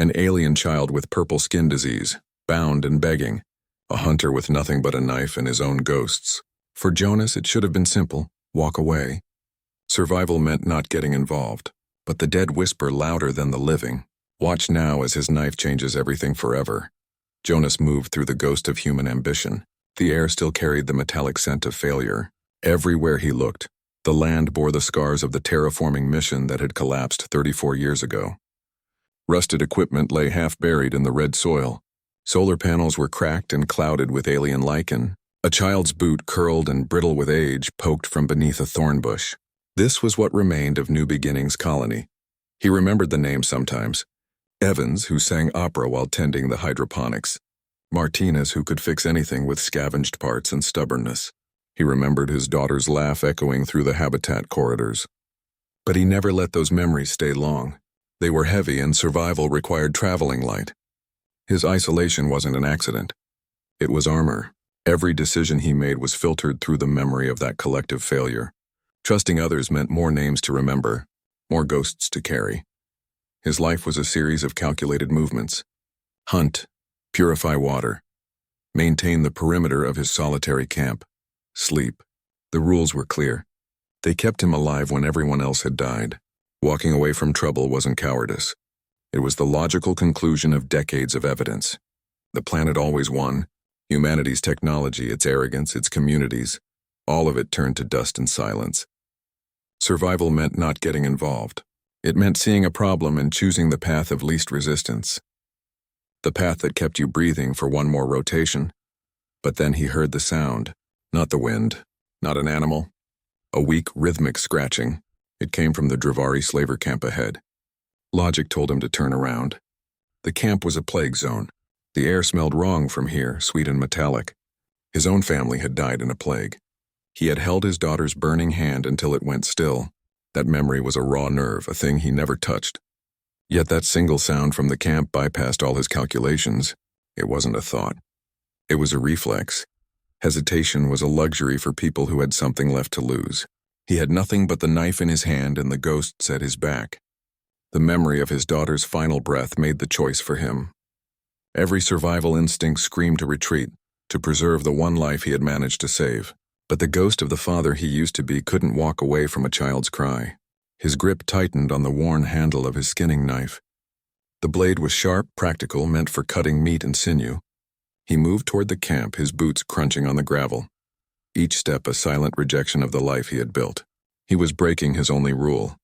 An alien child with purple skin disease, bound and begging. A hunter with nothing but a knife and his own ghosts. For Jonas, it should have been simple. Walk away. Survival meant not getting involved. But the dead whisper louder than the living. Watch now as his knife changes everything forever. Jonas moved through the ghost of human ambition. The air still carried the metallic scent of failure. Everywhere he looked, the land bore the scars of the terraforming mission that had collapsed 34 years ago. Rusted equipment lay half buried in the red soil. Solar panels were cracked and clouded with alien lichen. A child's boot, curled and brittle with age, poked from beneath a thorn bush. This was what remained of New Beginnings Colony. He remembered the name sometimes. Evans, who sang opera while tending the hydroponics. Martinez, who could fix anything with scavenged parts and stubbornness. He remembered his daughter's laugh echoing through the habitat corridors. But he never let those memories stay long. They were heavy and survival required traveling light. His isolation wasn't an accident. It was armor. Every decision he made was filtered through the memory of that collective failure. Trusting others meant more names to remember, more ghosts to carry. His life was a series of calculated movements. Hunt, purify water, maintain the perimeter of his solitary camp, sleep. The rules were clear. They kept him alive when everyone else had died. Walking away from trouble wasn't cowardice. It was the logical conclusion of decades of evidence. The planet always won. Humanity's technology, its arrogance, its communities, all of it turned to dust and silence. Survival meant not getting involved. It meant seeing a problem and choosing the path of least resistance. The path that kept you breathing for one more rotation. But then he heard the sound. Not the wind, not an animal. A weak, rhythmic scratching. It came from the Dravari slaver camp ahead. Logic told him to turn around. The camp was a plague zone. The air smelled wrong from here, sweet and metallic. His own family had died in a plague. He had held his daughter's burning hand until it went still. That memory was a raw nerve, a thing he never touched. Yet that single sound from the camp bypassed all his calculations. It wasn't a thought. It was a reflex. Hesitation was a luxury for people who had something left to lose. He had nothing but the knife in his hand and the ghosts at his back. The memory of his daughter's final breath made the choice for him. Every survival instinct screamed to retreat, to preserve the one life he had managed to save. But the ghost of the father he used to be couldn't walk away from a child's cry. His grip tightened on the worn handle of his skinning knife. The blade was sharp, practical, meant for cutting meat and sinew. He moved toward the camp, his boots crunching on the gravel. Each step a silent rejection of the life he had built. He was breaking his only rule.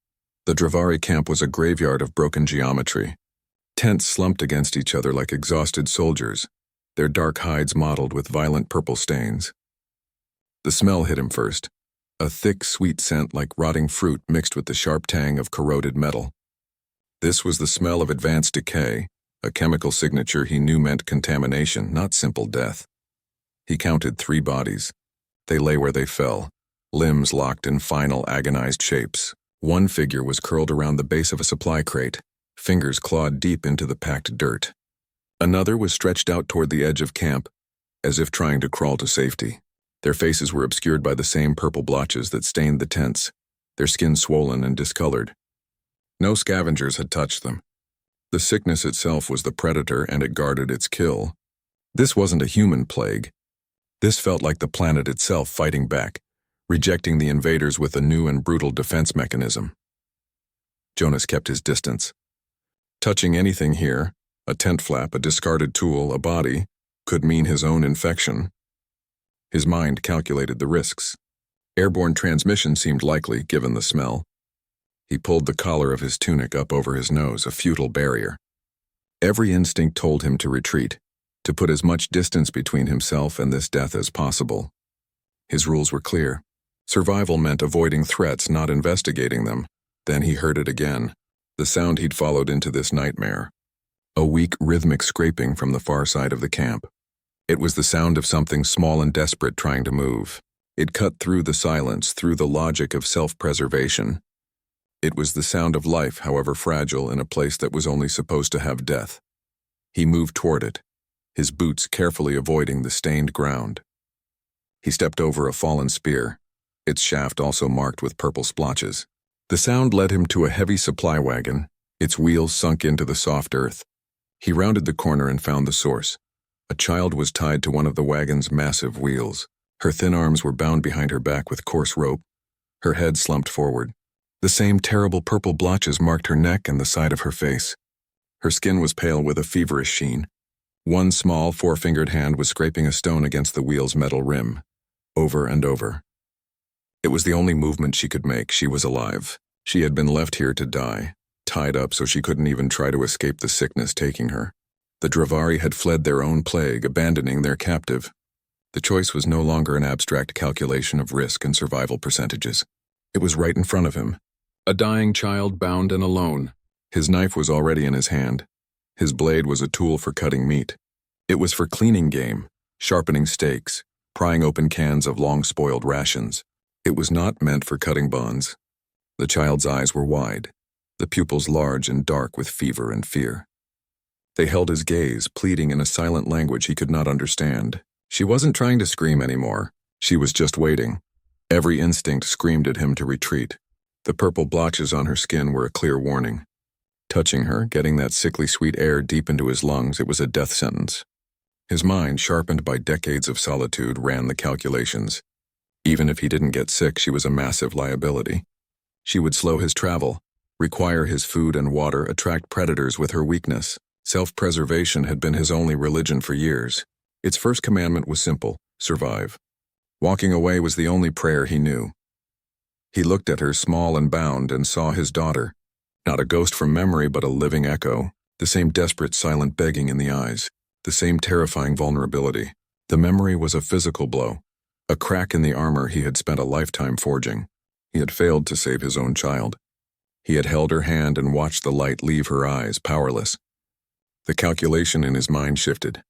The Dravari camp was a graveyard of broken geometry. Tents slumped against each other like exhausted soldiers, their dark hides mottled with violent purple stains. The smell hit him first, a thick, sweet scent like rotting fruit mixed with the sharp tang of corroded metal. This was the smell of advanced decay, a chemical signature he knew meant contamination, not simple death. He counted 3 bodies. They lay where they fell, limbs locked in final, agonized shapes. One figure was curled around the base of a supply crate, fingers clawed deep into the packed dirt. Another was stretched out toward the edge of camp, as if trying to crawl to safety. Their faces were obscured by the same purple blotches that stained the tents, their skin swollen and discolored. No scavengers had touched them. The sickness itself was the predator and it guarded its kill. This wasn't a human plague. This felt like the planet itself fighting back, rejecting the invaders with a new and brutal defense mechanism. Jonas kept his distance. Touching anything here, a tent flap, a discarded tool, a body, could mean his own infection. His mind calculated the risks. Airborne transmission seemed likely, given the smell. He pulled the collar of his tunic up over his nose, a futile barrier. Every instinct told him to retreat, to put as much distance between himself and this death as possible. His rules were clear. Survival meant avoiding threats, not investigating them. Then he heard it again, the sound he'd followed into this nightmare. A weak, rhythmic scraping from the far side of the camp. It was the sound of something small and desperate trying to move. It cut through the silence, through the logic of self-preservation. It was the sound of life, however fragile, in a place that was only supposed to have death. He moved toward it, his boots carefully avoiding the stained ground. He stepped over a fallen spear, its shaft also marked with purple splotches. The sound led him to a heavy supply wagon, its wheels sunk into the soft earth. He rounded the corner and found the source. A child was tied to one of the wagon's massive wheels. Her thin arms were bound behind her back with coarse rope, her head slumped forward. The same terrible purple blotches marked her neck and the side of her face. Her skin was pale with a feverish sheen. One small, four-fingered hand was scraping a stone against the wheel's metal rim, over and over. It was the only movement she could make. She was alive. She had been left here to die, tied up so she couldn't even try to escape the sickness taking her. The Dravari had fled their own plague, abandoning their captive. The choice was no longer an abstract calculation of risk and survival percentages. It was right in front of him. A dying child bound and alone. His knife was already in his hand. His blade was a tool for cutting meat. It was for cleaning game, sharpening steaks, prying open cans of long-spoiled rations. It was not meant for cutting bonds. The child's eyes were wide, the pupils large and dark with fever and fear. They held his gaze, pleading in a silent language he could not understand. She wasn't trying to scream anymore. She was just waiting. Every instinct screamed at him to retreat. The purple blotches on her skin were a clear warning. Touching her, getting that sickly sweet air deep into his lungs, it was a death sentence. His mind, sharpened by decades of solitude, ran the calculations. Even if he didn't get sick, she was a massive liability. She would slow his travel, require his food and water, attract predators with her weakness. Self-preservation had been his only religion for years. Its first commandment was simple: survive. Walking away was the only prayer he knew. He looked at her, small and bound, and saw his daughter. Not a ghost from memory, but a living echo. The same desperate, silent begging in the eyes. The same terrifying vulnerability. The memory was a physical blow. A crack in the armor he had spent a lifetime forging. He had failed to save his own child. He had held her hand and watched the light leave her eyes, powerless. The calculation in his mind shifted.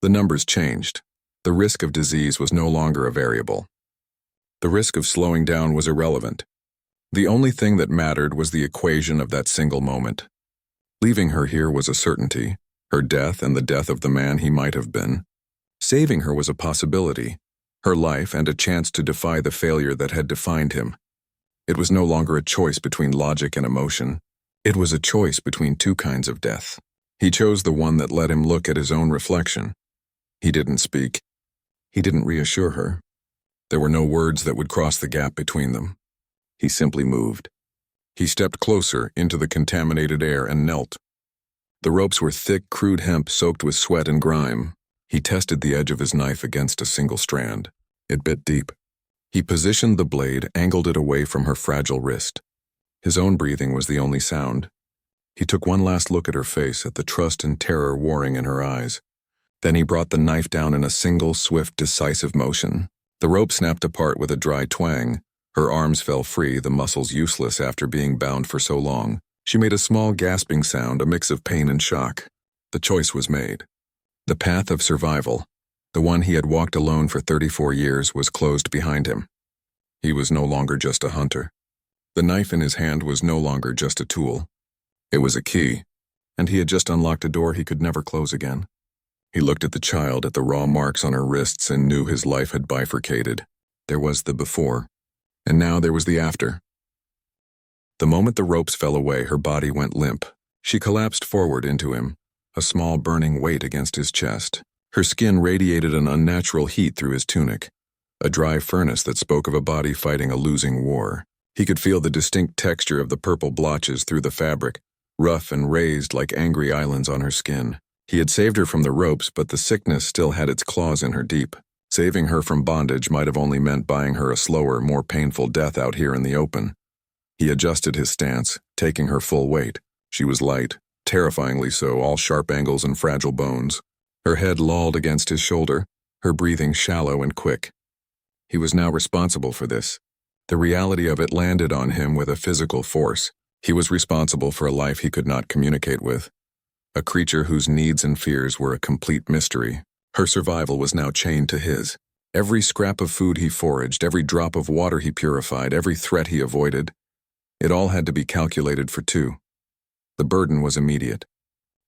The numbers changed. The risk of disease was no longer a variable. The risk of slowing down was irrelevant. The only thing that mattered was the equation of that single moment. Leaving her here was a certainty, her death and the death of the man he might have been. Saving her was a possibility, her life and a chance to defy the failure that had defined him. It was no longer a choice between logic and emotion. It was a choice between two kinds of death. He chose the one that let him look at his own reflection. He didn't speak. He didn't reassure her. There were no words that would cross the gap between them. He simply moved. He stepped closer into the contaminated air and knelt. The ropes were thick, crude hemp soaked with sweat and grime. He tested the edge of his knife against a single strand. It bit deep. He positioned the blade, angled it away from her fragile wrist. His own breathing was the only sound. He took one last look at her face, at the trust and terror warring in her eyes. Then he brought the knife down in a single, swift, decisive motion. The rope snapped apart with a dry twang. Her arms fell free, the muscles useless after being bound for so long. She made a small gasping sound, a mix of pain and shock. The choice was made. The path of survival, the one he had walked alone for 34 years, was closed behind him. He was no longer just a hunter. The knife in his hand was no longer just a tool. It was a key, and he had just unlocked a door he could never close again. He looked at the child, at the raw marks on her wrists, and knew his life had bifurcated. There was the before, and now there was the after. The moment the ropes fell away, her body went limp. She collapsed forward into him, a small burning weight against his chest. Her skin radiated an unnatural heat through his tunic, a dry furnace that spoke of a body fighting a losing war. He could feel the distinct texture of the purple blotches through the fabric, rough and raised like angry islands on her skin. He had saved her from the ropes, but the sickness still had its claws in her deep. Saving her from bondage might have only meant buying her a slower, more painful death out here in the open. He adjusted his stance, taking her full weight. She was light, terrifyingly so, all sharp angles and fragile bones. Her head lolled against his shoulder, her breathing shallow and quick. He was now responsible for this. The reality of it landed on him with a physical force. He was responsible for a life he could not communicate with. A creature whose needs and fears were a complete mystery. Her survival was now chained to his. Every scrap of food he foraged, every drop of water he purified, every threat he avoided, it all had to be calculated for two. The burden was immediate.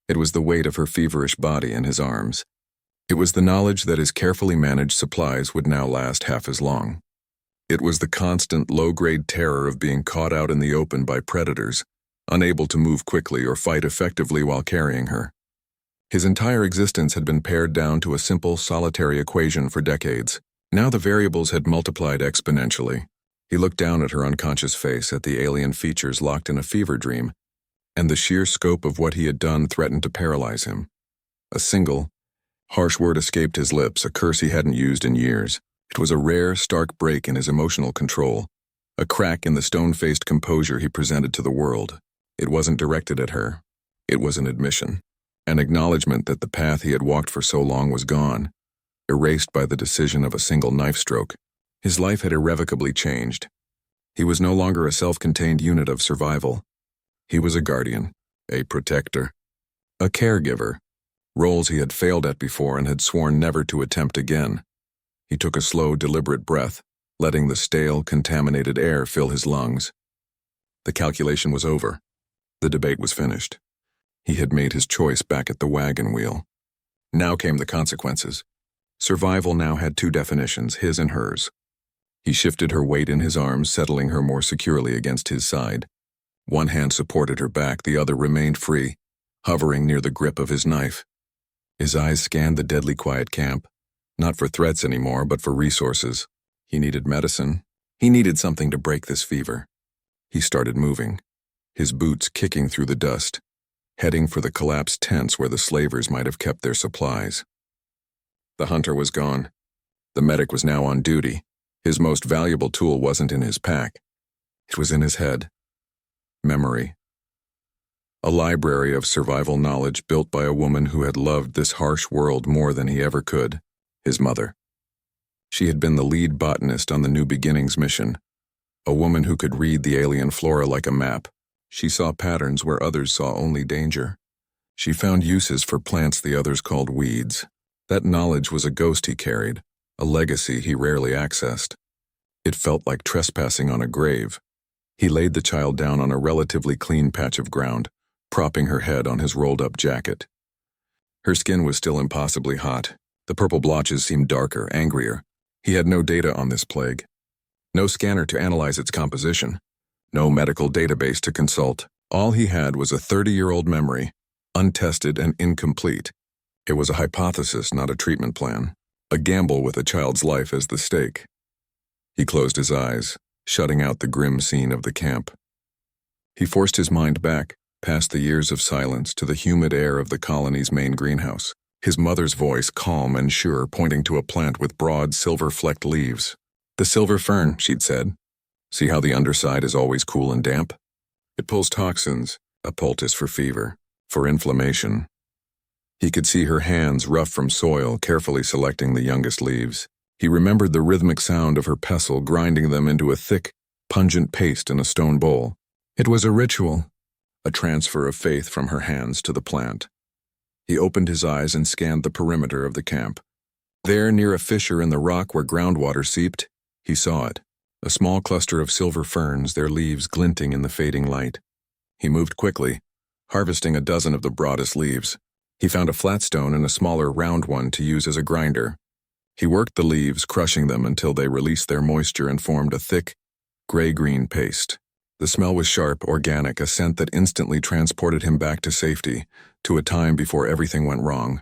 It was the weight of her feverish body in his arms. It was the knowledge that his carefully managed supplies would now last half as long. It was the constant, low-grade terror of being caught out in the open by predators, unable to move quickly or fight effectively while carrying her. His entire existence had been pared down to a simple, solitary equation for decades. Now the variables had multiplied exponentially. He looked down at her unconscious face, at the alien features locked in a fever dream, and the sheer scope of what he had done threatened to paralyze him. A single, harsh word escaped his lips, a curse he hadn't used in years. It was a rare, stark break in his emotional control, a crack in the stone-faced composure he presented to the world. It wasn't directed at her. It was an admission, an acknowledgement that the path he had walked for so long was gone, erased by the decision of a single knife stroke. His life had irrevocably changed. He was no longer a self-contained unit of survival. He was a guardian, a protector, a caregiver, roles he had failed at before and had sworn never to attempt again. He took a slow, deliberate breath, letting the stale, contaminated air fill his lungs. The calculation was over. The debate was finished. He had made his choice back at the wagon wheel. Now came the consequences. Survival now had two definitions, his and hers. He shifted her weight in his arms, settling her more securely against his side. One hand supported her back, the other remained free, hovering near the grip of his knife. His eyes scanned the deadly quiet camp, not for threats anymore, but for resources. He needed medicine. He needed something to break this fever. He started moving, his boots kicking through the dust, heading for the collapsed tents where the slavers might have kept their supplies. The hunter was gone. The medic was now on duty. His most valuable tool wasn't in his pack. It was in his head. Memory. A library of survival knowledge built by a woman who had loved this harsh world more than he ever could, his mother. She had been the lead botanist on the New Beginnings mission, a woman who could read the alien flora like a map. She saw patterns where others saw only danger. She found uses for plants the others called weeds. That knowledge was a ghost he carried, a legacy he rarely accessed. It felt like trespassing on a grave. He laid the child down on a relatively clean patch of ground, propping her head on his rolled-up jacket. Her skin was still impossibly hot. The purple blotches seemed darker, angrier. He had no data on this plague. No scanner to analyze its composition. No medical database to consult. All he had was a 30-year-old memory, untested and incomplete. It was a hypothesis, not a treatment plan. A gamble with a child's life as the stake. He closed his eyes, shutting out the grim scene of the camp. He forced his mind back, past the years of silence, to the humid air of the colony's main greenhouse. His mother's voice, calm and sure, pointing to a plant with broad, silver-flecked leaves. "The silver fern," she'd said. "See how the underside is always cool and damp? It pulls toxins, a poultice for fever, for inflammation." He could see her hands, rough from soil, carefully selecting the youngest leaves. He remembered the rhythmic sound of her pestle grinding them into a thick, pungent paste in a stone bowl. It was a ritual, a transfer of faith from her hands to the plant. He opened his eyes and scanned the perimeter of the camp. There, near a fissure in the rock where groundwater seeped, he saw it, a small cluster of silver ferns, their leaves glinting in the fading light. He moved quickly, harvesting a dozen of the broadest leaves. He found a flat stone and a smaller, round one to use as a grinder. He worked the leaves, crushing them until they released their moisture and formed a thick, gray-green paste. The smell was sharp, organic, a scent that instantly transported him back to safety, to a time before everything went wrong.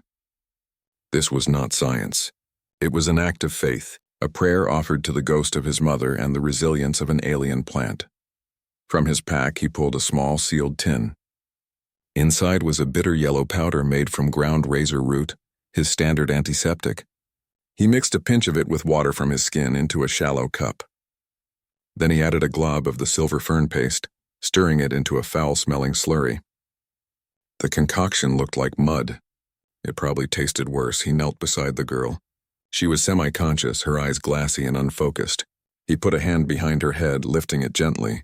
This was not science. It was an act of faith, a prayer offered to the ghost of his mother and the resilience of an alien plant. From his pack, he pulled a small, sealed tin. Inside was a bitter yellow powder made from ground razor root, his standard antiseptic. He mixed a pinch of it with water from his skin into a shallow cup. Then he added a glob of the silver fern paste, stirring it into a foul-smelling slurry. The concoction looked like mud. It probably tasted worse. He knelt beside the girl. She was semi-conscious, her eyes glassy and unfocused. He put a hand behind her head, lifting it gently.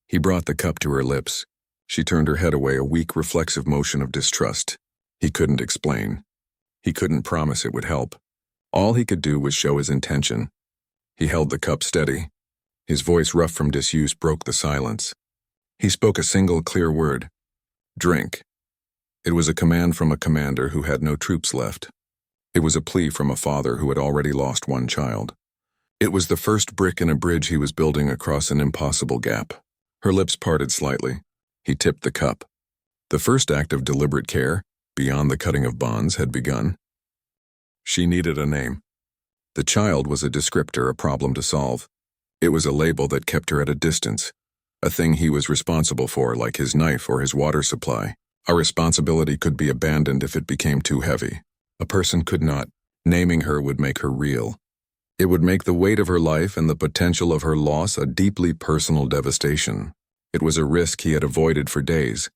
He brought the cup to her lips. She turned her head away, a weak, reflexive motion of distrust. He couldn't explain. He couldn't promise it would help. All he could do was show his intention. He held the cup steady. His voice, rough from disuse, broke the silence. He spoke a single, clear word. "Drink." It was a command from a commander who had no troops left. It was a plea from a father who had already lost one child. It was the first brick in a bridge he was building across an impossible gap. Her lips parted slightly. He tipped the cup. The first act of deliberate care, beyond the cutting of bonds, had begun. She needed a name. The child was a descriptor, a problem to solve. It was a label that kept her at a distance, a thing he was responsible for, like his knife or his water supply. A responsibility could be abandoned if it became too heavy. A person could not. Naming her would make her real. It would make the weight of her life and the potential of her loss a deeply personal devastation. It was a risk he had avoided for days,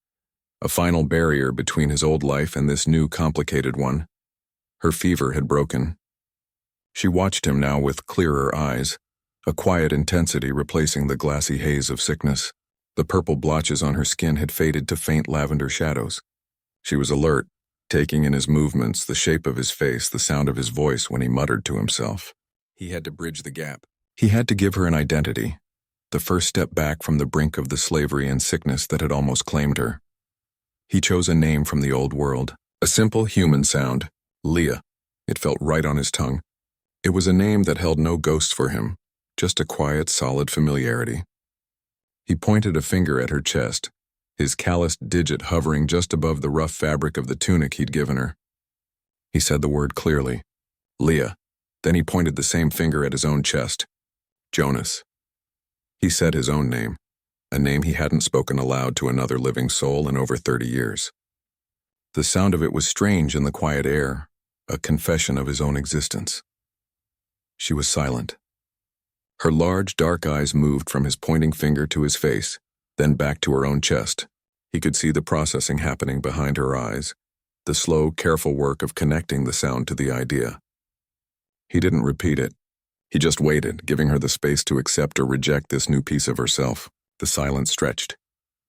a final barrier between his old life and this new complicated one. Her fever had broken. She watched him now with clearer eyes, a quiet intensity replacing the glassy haze of sickness. The purple blotches on her skin had faded to faint lavender shadows. She was alert, taking in his movements, the shape of his face, the sound of his voice when he muttered to himself. He had to bridge the gap. He had to give her an identity, the first step back from the brink of the slavery and sickness that had almost claimed her. He chose a name from the old world, a simple human sound, Leah. It felt right on his tongue. It was a name that held no ghosts for him, just a quiet, solid familiarity. He pointed a finger at her chest, his calloused digit hovering just above the rough fabric of the tunic he'd given her. He said the word clearly, Leah. Then he pointed the same finger at his own chest, Jonas. He said his own name, a name he hadn't spoken aloud to another living soul in over 30 years. The sound of it was strange in the quiet air, a confession of his own existence. She was silent. Her large, dark eyes moved from his pointing finger to his face, then back to her own chest. He could see the processing happening behind her eyes, the slow, careful work of connecting the sound to the idea. He didn't repeat it. He just waited, giving her the space to accept or reject this new piece of herself. The silence stretched,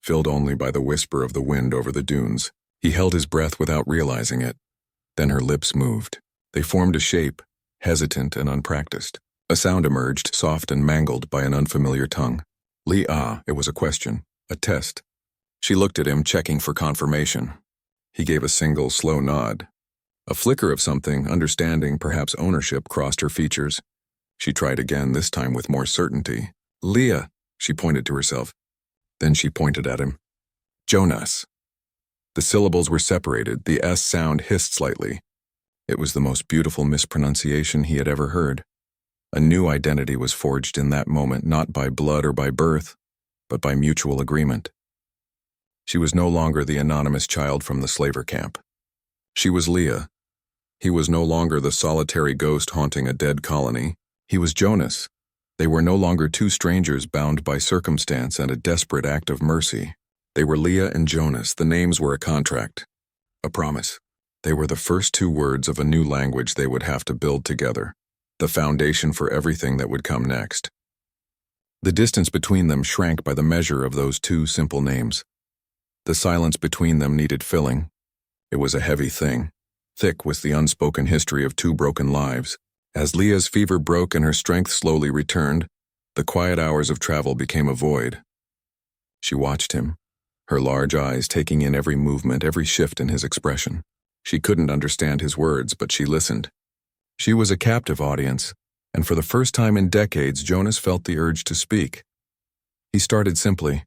filled only by the whisper of the wind over the dunes. He held his breath without realizing it. Then her lips moved. They formed a shape, hesitant and unpracticed. A sound emerged, soft and mangled by an unfamiliar tongue. It was a question, a test. She looked at him, checking for confirmation. He gave a single, slow nod. A flicker of something, understanding, perhaps ownership, crossed her features. She tried again, this time with more certainty. Leah, she pointed to herself. Then she pointed at him. Jonas. The syllables were separated, the S sound hissed slightly. It was the most beautiful mispronunciation he had ever heard. A new identity was forged in that moment, not by blood or by birth, but by mutual agreement. She was no longer the anonymous child from the slaver camp. She was Leah. He was no longer the solitary ghost haunting a dead colony. He was Jonas. They were no longer two strangers bound by circumstance and a desperate act of mercy. They were Leah and Jonas. The names were a contract, a promise. They were the first two words of a new language they would have to build together, the foundation for everything that would come next. The distance between them shrank by the measure of those two simple names. The silence between them needed filling. It was a heavy thing. Thick was the unspoken history of two broken lives. As Leah's fever broke and her strength slowly returned, the quiet hours of travel became a void. She watched him, her large eyes taking in every movement, every shift in his expression. She couldn't understand his words, but she listened. She was a captive audience, and for the first time in decades, Jonas felt the urge to speak. He started simply.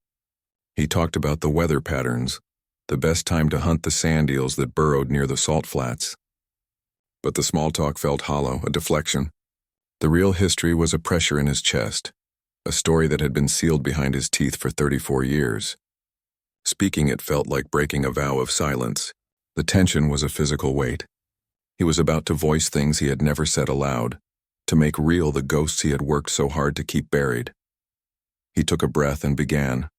He talked about the weather patterns, the best time to hunt the sand eels that burrowed near the salt flats. But the small talk felt hollow, a deflection. The real history was a pressure in his chest, a story that had been sealed behind his teeth for 34 years. Speaking it felt like breaking a vow of silence. The tension was a physical weight. He was about to voice things he had never said aloud, to make real the ghosts he had worked so hard to keep buried. He took a breath and began.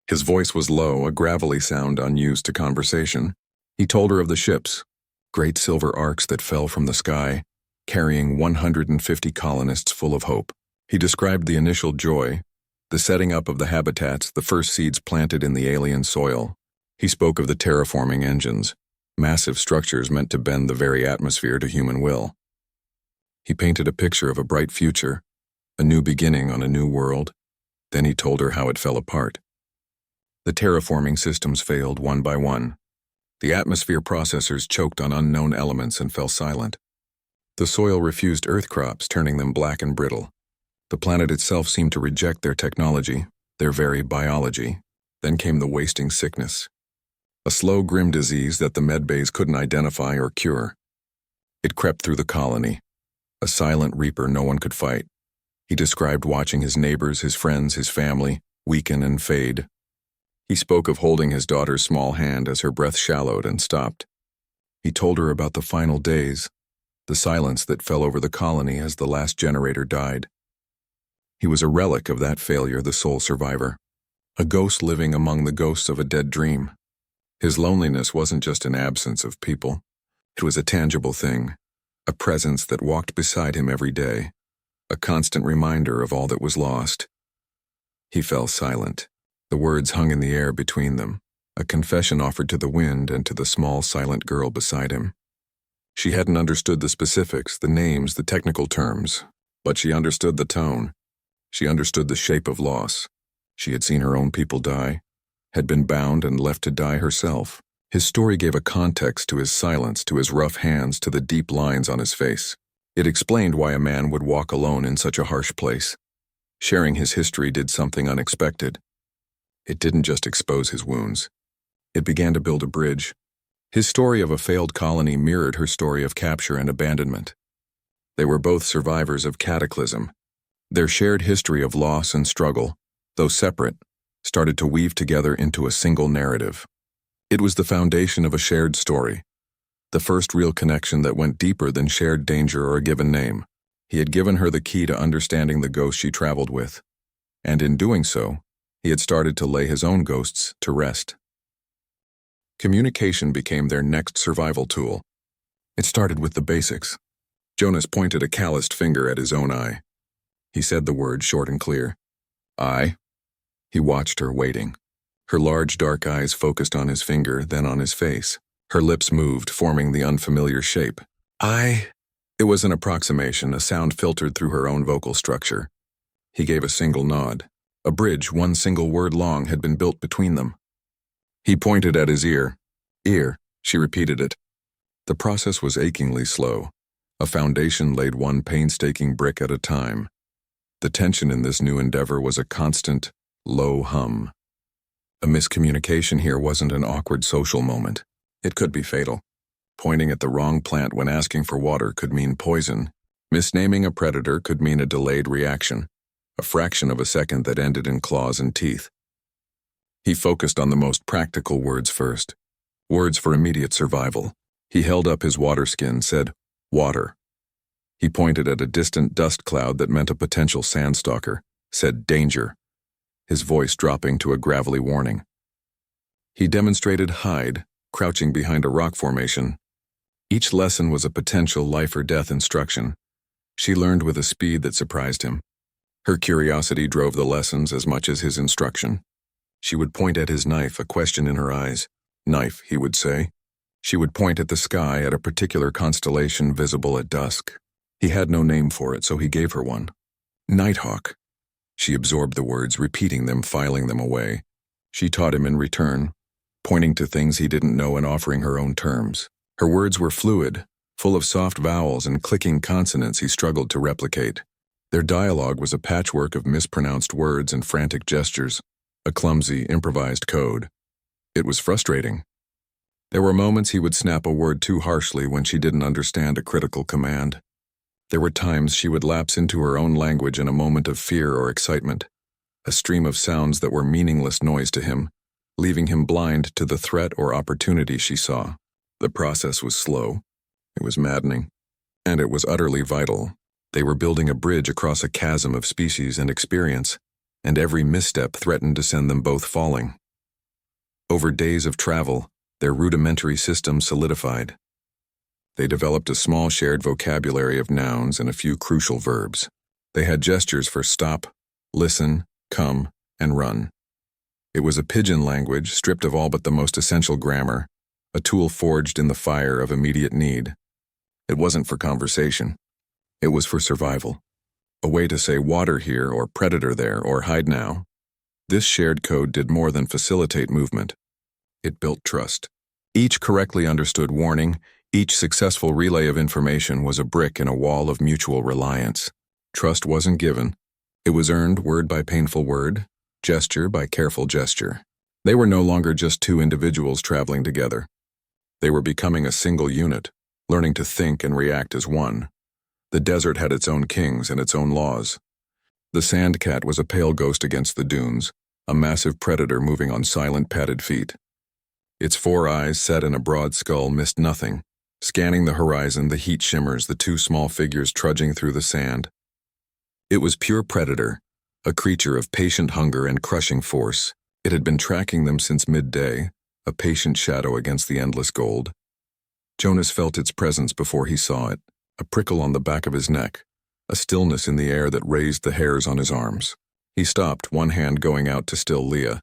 His voice was low, a gravelly sound unused to conversation. He told her of the ships, great silver arcs that fell from the sky, carrying 150 colonists full of hope. He described the initial joy, the setting up of the habitats, the first seeds planted in the alien soil. He spoke of the terraforming engines, massive structures meant to bend the very atmosphere to human will. He painted a picture of a bright future, a new beginning on a new world. Then he told her how it fell apart. The terraforming systems failed one by one. The atmosphere processors choked on unknown elements and fell silent. The soil refused earth crops, turning them black and brittle. The planet itself seemed to reject their technology, their very biology. Then came the wasting sickness. a slow, grim disease that the medbays couldn't identify or cure. It crept through the colony, a silent reaper no one could fight. He described watching his neighbors, his friends, his family weaken and fade. He spoke of holding his daughter's small hand as her breath shallowed and stopped. He told her about the final days, the silence that fell over the colony as the last generator died. He was a relic of that failure, the sole survivor, a ghost living among the ghosts of a dead dream. His loneliness wasn't just an absence of people. It was a tangible thing, a presence that walked beside him every day, a constant reminder of all that was lost. He fell silent. The words hung in the air between them, a confession offered to the wind and to the small, silent girl beside him. She hadn't understood the specifics, the names, the technical terms, but she understood the tone. She understood the shape of loss. She had seen her own people die, had been bound and left to die herself. His story gave a context to his silence, to his rough hands, to the deep lines on his face. It explained why a man would walk alone in such a harsh place. Sharing his history did something unexpected. It didn't just expose his wounds. It began to build a bridge. His story of a failed colony mirrored her story of capture and abandonment. They were both survivors of cataclysm. Their shared history of loss and struggle, though separate, started to weave together into a single narrative. It was the foundation of a shared story, the first real connection that went deeper than shared danger or a given name. He had given her the key to understanding the ghost she traveled with, and in doing so, he had started to lay his own ghosts to rest. Communication became their next survival tool. It started with the basics. Jonas pointed a calloused finger at his own eye. He said the word short and clear. "I." He watched her, waiting. Her large dark eyes focused on his finger, then on his face. Her lips moved, forming the unfamiliar shape. "I." It was an approximation, a sound filtered through her own vocal structure. He gave a single nod. A bridge, one single word long, had been built between them. He pointed at his ear. "Ear," she repeated it. The process was achingly slow. A foundation laid one painstaking brick at a time. The tension in this new endeavor was a constant, low hum. A miscommunication here wasn't an awkward social moment. It could be fatal. Pointing at the wrong plant when asking for water could mean poison. Misnaming a predator could mean a delayed reaction, a fraction of a second that ended in claws and teeth. He focused on the most practical words first, words for immediate survival. He held up his water skin, said, "Water." He pointed at a distant dust cloud that meant a potential sandstalker, said, "Danger," his voice dropping to a gravelly warning. He demonstrated hide, crouching behind a rock formation. Each lesson was a potential life or death instruction. She learned with a speed that surprised him. Her curiosity drove the lessons as much as his instruction. She would point at his knife, a question in her eyes. "Knife," he would say. She would point at the sky, at a particular constellation visible at dusk. He had no name for it, so he gave her one. "Nighthawk." She absorbed the words, repeating them, filing them away. She taught him in return, pointing to things he didn't know and offering her own terms. Her words were fluid, full of soft vowels and clicking consonants he struggled to replicate. Their dialogue was a patchwork of mispronounced words and frantic gestures, a clumsy, improvised code. It was frustrating. There were moments he would snap a word too harshly when she didn't understand a critical command. There were times she would lapse into her own language in a moment of fear or excitement, a stream of sounds that were meaningless noise to him, leaving him blind to the threat or opportunity she saw. The process was slow. It was maddening. And it was utterly vital. They were building a bridge across a chasm of species and experience, and every misstep threatened to send them both falling. Over days of travel, their rudimentary system solidified. They developed a small shared vocabulary of nouns and a few crucial verbs. They had gestures for stop, listen, come, and run. It was a pidgin language stripped of all but the most essential grammar, a tool forged in the fire of immediate need. It wasn't for conversation. It was for survival. A way to say water here or predator there or hide now. This shared code did more than facilitate movement. It built trust. Each correctly understood warning, each successful relay of information was a brick in a wall of mutual reliance. Trust wasn't given. It was earned word by painful word, gesture by careful gesture. They were no longer just two individuals traveling together. They were becoming a single unit, learning to think and react as one. The desert had its own kings and its own laws. The sand cat was a pale ghost against the dunes, a massive predator moving on silent padded feet. Its 4 eyes set in a broad skull missed nothing. Scanning the horizon, the heat shimmers, the two small figures trudging through the sand. It was pure predator, a creature of patient hunger and crushing force. It had been tracking them since midday, a patient shadow against the endless gold. Jonas felt its presence before he saw it, a prickle on the back of his neck, a stillness in the air that raised the hairs on his arms. He stopped, one hand going out to still Leah.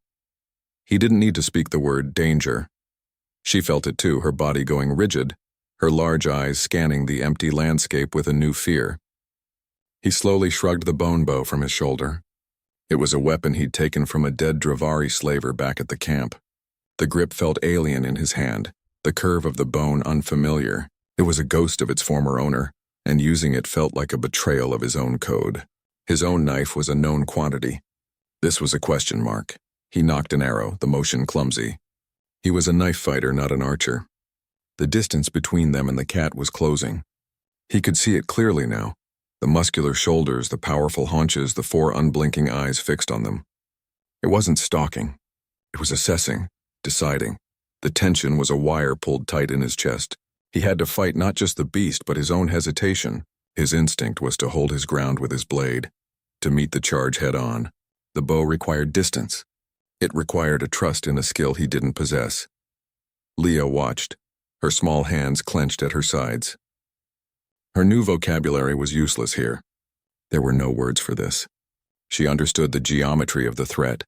He didn't need to speak the word danger. She felt it too, her body going rigid, her large eyes scanning the empty landscape with a new fear. He slowly shrugged the bone bow from his shoulder. It was a weapon he'd taken from a dead Dravari slaver back at the camp. The grip felt alien in his hand, the curve of the bone unfamiliar. It was a ghost of its former owner, and using it felt like a betrayal of his own code. His own knife was a known quantity. This was a question mark. He knocked an arrow, the motion clumsy. He was a knife fighter, not an archer. The distance between them and the cat was closing. He could see it clearly now. The muscular shoulders, the powerful haunches, the 4 unblinking eyes fixed on them. It wasn't stalking. It was assessing, deciding. The tension was a wire pulled tight in his chest. He had to fight not just the beast, but his own hesitation. His instinct was to hold his ground with his blade, to meet the charge head on. The bow required distance. It required a trust in a skill he didn't possess. Leah watched, her small hands clenched at her sides. Her new vocabulary was useless here. There were no words for this. She understood the geometry of the threat.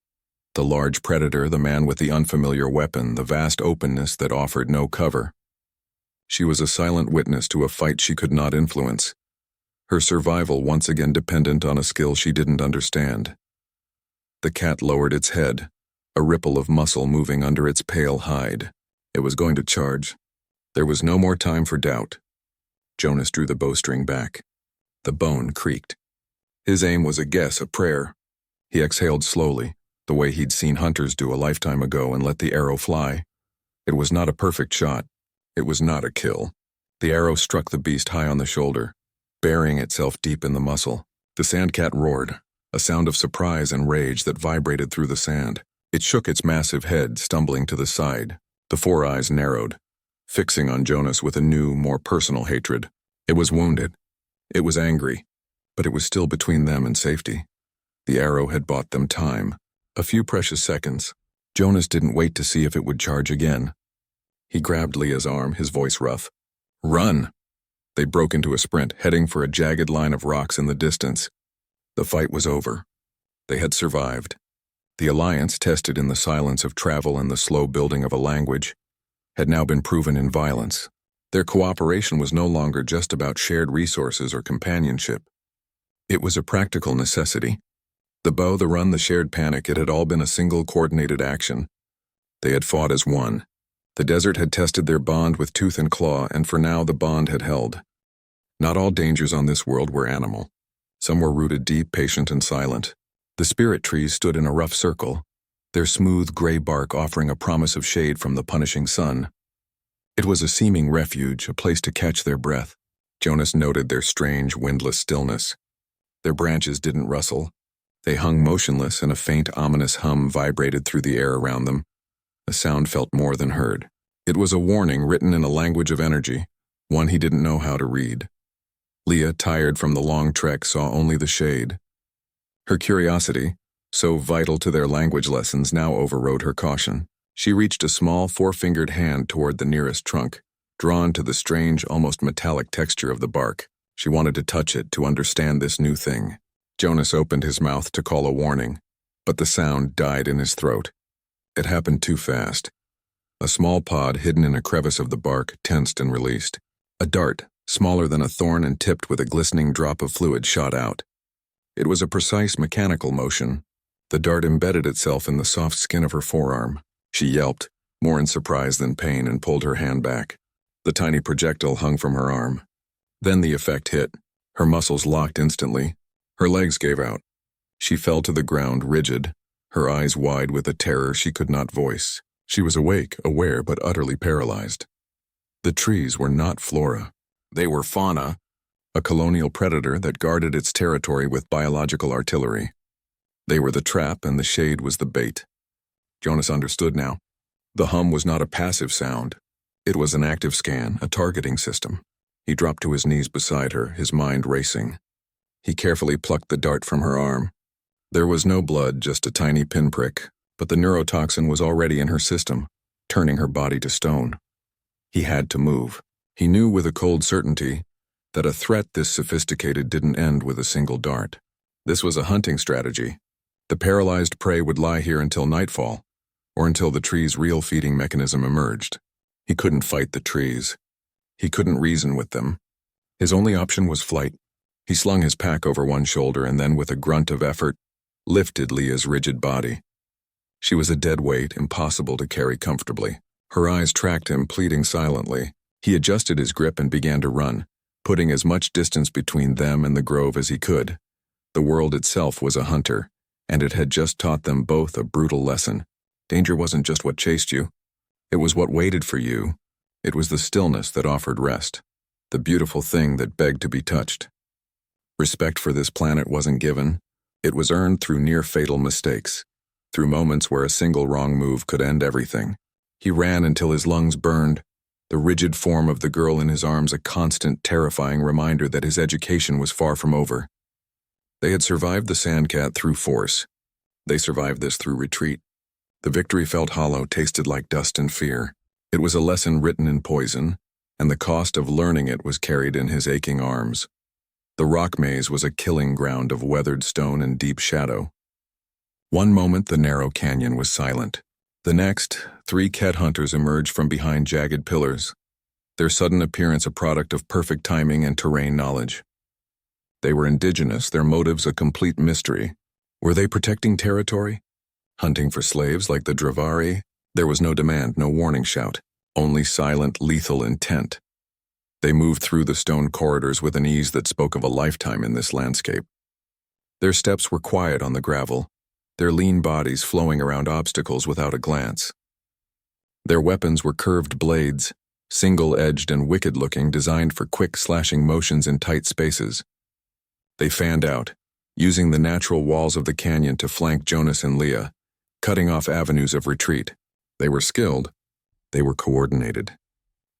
The large predator, the man with the unfamiliar weapon, the vast openness that offered no cover. She was a silent witness to a fight she could not influence. Her survival once again dependent on a skill she didn't understand. The cat lowered its head, a ripple of muscle moving under its pale hide. It was going to charge. There was no more time for doubt. Jonas drew the bowstring back. The bone creaked. His aim was a guess, a prayer. He exhaled slowly, the way he'd seen hunters do a lifetime ago, and let the arrow fly. It was not a perfect shot. It was not a kill. The arrow struck the beast high on the shoulder, burying itself deep in the muscle. The sandcat roared, a sound of surprise and rage that vibrated through the sand. It shook its massive head, stumbling to the side. The 4 eyes narrowed, fixing on Jonas with a new, more personal hatred. It was wounded. It was angry, but it was still between them and safety. The arrow had bought them time, a few precious seconds. Jonas didn't wait to see if it would charge again. He grabbed Leah's arm, his voice rough. "Run!" They broke into a sprint, heading for a jagged line of rocks in the distance. The fight was over. They had survived. The alliance, tested in the silence of travel and the slow building of a language, had now been proven in violence. Their cooperation was no longer just about shared resources or companionship. It was a practical necessity. The bow, the run, the shared panic, it had all been a single coordinated action. They had fought as one. The desert had tested their bond with tooth and claw, and for now the bond had held. Not all dangers on this world were animal. Some were rooted deep, patient, and silent. The spirit trees stood in a rough circle, their smooth gray bark offering a promise of shade from the punishing sun. It was a seeming refuge, a place to catch their breath. Jonas noted their strange, windless stillness. Their branches didn't rustle. They hung motionless, and a faint, ominous hum vibrated through the air around them. The sound felt more than heard. It was a warning written in a language of energy, one he didn't know how to read. Leah, tired from the long trek, saw only the shade. Her curiosity, so vital to their language lessons, now overrode her caution. She reached a small, 4-fingered hand toward the nearest trunk, drawn to the strange, almost metallic texture of the bark. She wanted to touch it, to understand this new thing. Jonas opened his mouth to call a warning, but the sound died in his throat. It happened too fast. A small pod hidden in a crevice of the bark tensed and released. A dart, smaller than a thorn and tipped with a glistening drop of fluid, shot out. It was a precise mechanical motion. The dart embedded itself in the soft skin of her forearm. She yelped, more in surprise than pain, and pulled her hand back. The tiny projectile hung from her arm. Then the effect hit. Her muscles locked instantly. Her legs gave out. She fell to the ground, rigid, her eyes wide with a terror she could not voice. She was awake, aware, but utterly paralyzed. The trees were not flora. They were fauna, a colonial predator that guarded its territory with biological artillery. They were the trap, and the shade was the bait. Jonas understood now. The hum was not a passive sound. It was an active scan, a targeting system. He dropped to his knees beside her, his mind racing. He carefully plucked the dart from her arm. There was no blood, just a tiny pinprick, but the neurotoxin was already in her system, turning her body to stone. He had to move. He knew with a cold certainty that a threat this sophisticated didn't end with a single dart. This was a hunting strategy. The paralyzed prey would lie here until nightfall, or until the tree's real feeding mechanism emerged. He couldn't fight the trees. He couldn't reason with them. His only option was flight. He slung his pack over one shoulder and then, with a grunt of effort, lifted Leah's rigid body. She was a dead weight, impossible to carry comfortably. Her eyes tracked him, pleading silently. He adjusted his grip and began to run, putting as much distance between them and the grove as he could. The world itself was a hunter, and it had just taught them both a brutal lesson. Danger wasn't just what chased you. It was what waited for you. It was the stillness that offered rest, the beautiful thing that begged to be touched. Respect for this planet wasn't given. It was earned through near-fatal mistakes, through moments where a single wrong move could end everything. He ran until his lungs burned, the rigid form of the girl in his arms a constant, terrifying reminder that his education was far from over. They had survived the Sandcat through force. They survived this through retreat. The victory felt hollow, tasted like dust and fear. It was a lesson written in poison, and the cost of learning it was carried in his aching arms. The rock maze was a killing ground of weathered stone and deep shadow. One moment the narrow canyon was silent. The next, 3 cat hunters emerged from behind jagged pillars, their sudden appearance a product of perfect timing and terrain knowledge. They were indigenous, their motives a complete mystery. Were they protecting territory? Hunting for slaves like the Dravari? There was no demand, no warning shout, only silent, lethal intent. They moved through the stone corridors with an ease that spoke of a lifetime in this landscape. Their steps were quiet on the gravel, their lean bodies flowing around obstacles without a glance. Their weapons were curved blades, single-edged and wicked-looking, designed for quick slashing motions in tight spaces. They fanned out, using the natural walls of the canyon to flank Jonas and Leah, cutting off avenues of retreat. They were skilled. They were coordinated.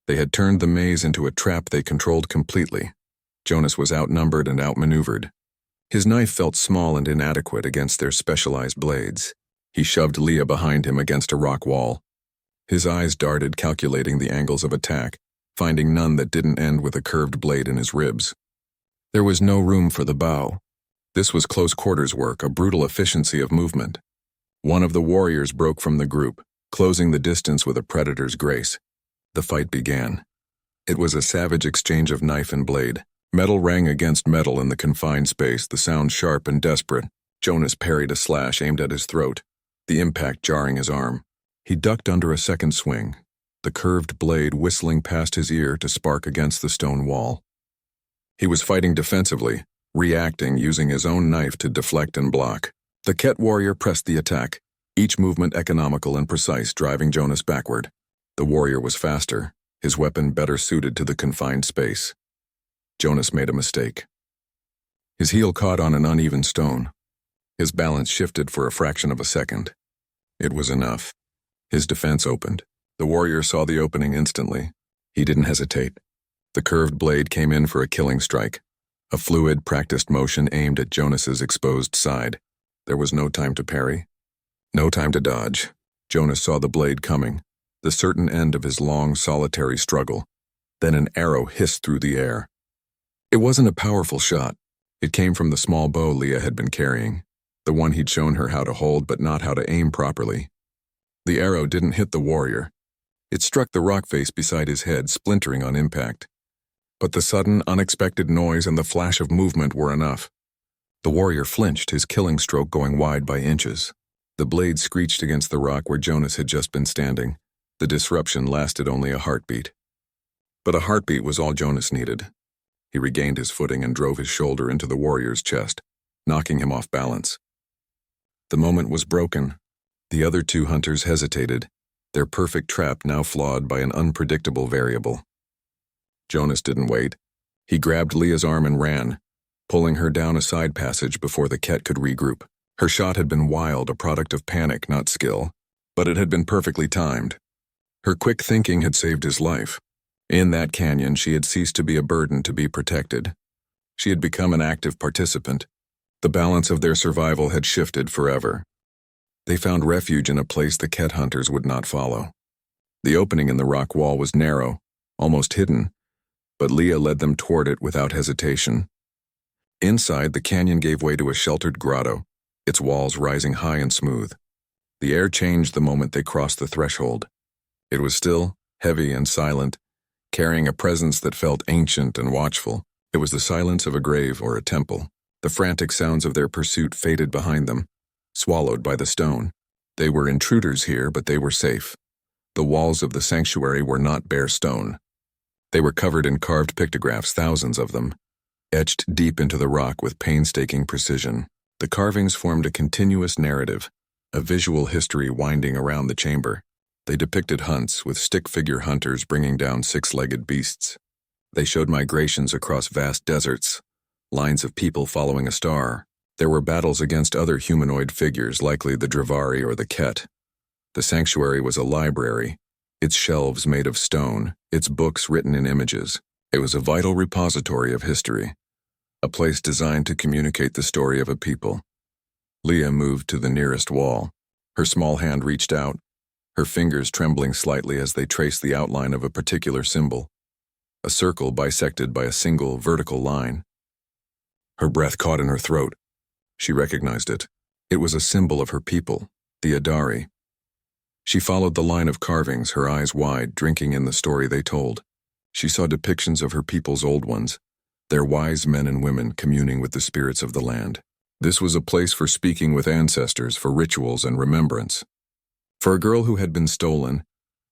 They had turned the maze into a trap they controlled completely. Jonas was outnumbered and outmaneuvered. His knife felt small and inadequate against their specialized blades. He shoved Leah behind him against a rock wall. His eyes darted, calculating the angles of attack, finding none that didn't end with a curved blade in his ribs. There was no room for the bow. This was close quarters work, a brutal efficiency of movement. One of the warriors broke from the group, closing the distance with a predator's grace. The fight began. It was a savage exchange of knife and blade. Metal rang against metal in the confined space, the sound sharp and desperate. Jonas parried a slash aimed at his throat, the impact jarring his arm. He ducked under a second swing, the curved blade whistling past his ear to spark against the stone wall. He was fighting defensively, reacting, using his own knife to deflect and block. The Ket warrior pressed the attack, each movement economical and precise, driving Jonas backward. The warrior was faster, his weapon better suited to the confined space. Jonas made a mistake. His heel caught on an uneven stone. His balance shifted for a fraction of a second. It was enough. His defense opened. The warrior saw the opening instantly. He didn't hesitate. The curved blade came in for a killing strike, a fluid, practiced motion aimed at Jonas's exposed side. There was no time to parry, no time to dodge. Jonas saw the blade coming, the certain end of his long, solitary struggle. Then an arrow hissed through the air. It wasn't a powerful shot. It came from the small bow Leah had been carrying, the one he'd shown her how to hold but not how to aim properly. The arrow didn't hit the warrior. It struck the rock face beside his head, splintering on impact. But the sudden, unexpected noise and the flash of movement were enough. The warrior flinched, his killing stroke going wide by inches. The blade screeched against the rock where Jonas had just been standing. The disruption lasted only a heartbeat. But a heartbeat was all Jonas needed. He regained his footing and drove his shoulder into the warrior's chest, knocking him off balance. The moment was broken. The other two hunters hesitated, their perfect trap now flawed by an unpredictable variable. Jonas didn't wait. He grabbed Leah's arm and ran, pulling her down a side passage before the Ket could regroup. Her shot had been wild, a product of panic, not skill, but it had been perfectly timed. Her quick thinking had saved his life. In that canyon, she had ceased to be a burden to be protected. She had become an active participant. The balance of their survival had shifted forever. They found refuge in a place the Ket hunters would not follow. The opening in the rock wall was narrow, almost hidden, but Leah led them toward it without hesitation. Inside, the canyon gave way to a sheltered grotto, its walls rising high and smooth. The air changed the moment they crossed the threshold. It was still, heavy and silent, carrying a presence that felt ancient and watchful. It was the silence of a grave or a temple. The frantic sounds of their pursuit faded behind them, swallowed by the stone. They were intruders here, but they were safe. The walls of the sanctuary were not bare stone. They were covered in carved pictographs, thousands of them, etched deep into the rock with painstaking precision. The carvings formed a continuous narrative, a visual history winding around the chamber. They depicted hunts, with stick-figure hunters bringing down six-legged beasts. They showed migrations across vast deserts, lines of people following a star. There were battles against other humanoid figures, likely the Dravari or the Ket. The sanctuary was a library, its shelves made of stone, its books written in images. It was a vital repository of history, a place designed to communicate the story of a people. Leah moved to the nearest wall. Her small hand reached out, her fingers trembling slightly as they traced the outline of a particular symbol, a circle bisected by a single vertical line. Her breath caught in her throat. She recognized it. It was a symbol of her people, the Adari. She followed the line of carvings, her eyes wide, drinking in the story they told. She saw depictions of her people's old ones, their wise men and women communing with the spirits of the land. This was a place for speaking with ancestors, for rituals and remembrance. For a girl who had been stolen,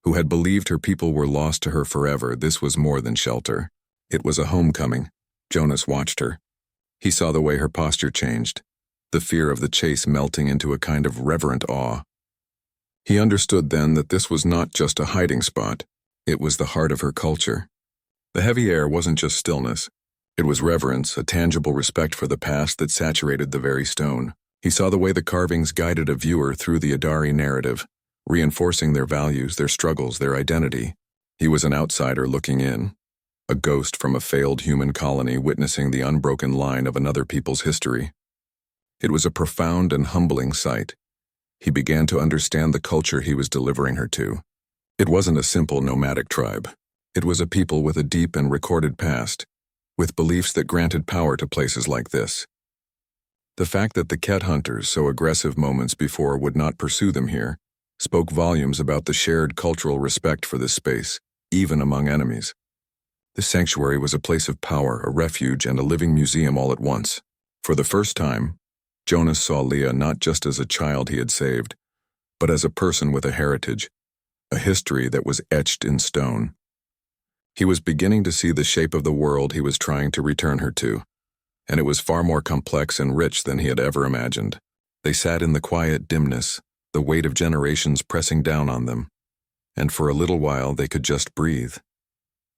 who had believed her people were lost to her forever, this was more than shelter. It was a homecoming. Jonas watched her. He saw the way her posture changed, the fear of the chase melting into a kind of reverent awe. He understood then that this was not just a hiding spot, it was the heart of her culture. The heavy air wasn't just stillness, it was reverence, a tangible respect for the past that saturated the very stone. He saw the way the carvings guided a viewer through the Adari narrative, reinforcing their values, their struggles, their identity. He was an outsider looking in, a ghost from a failed human colony witnessing the unbroken line of another people's history. It was a profound and humbling sight. He began to understand the culture he was delivering her to. It wasn't a simple nomadic tribe. It was a people with a deep and recorded past, with beliefs that granted power to places like this. The fact that the Ket hunters, so aggressive moments before, would not pursue them here, spoke volumes about the shared cultural respect for this space, even among enemies. This sanctuary was a place of power, a refuge, and a living museum all at once. For the first time, Jonas saw Leah not just as a child he had saved, but as a person with a heritage, a history that was etched in stone. He was beginning to see the shape of the world he was trying to return her to, and it was far more complex and rich than he had ever imagined. They sat in the quiet dimness, the weight of generations pressing down on them, and for a little while they could just breathe.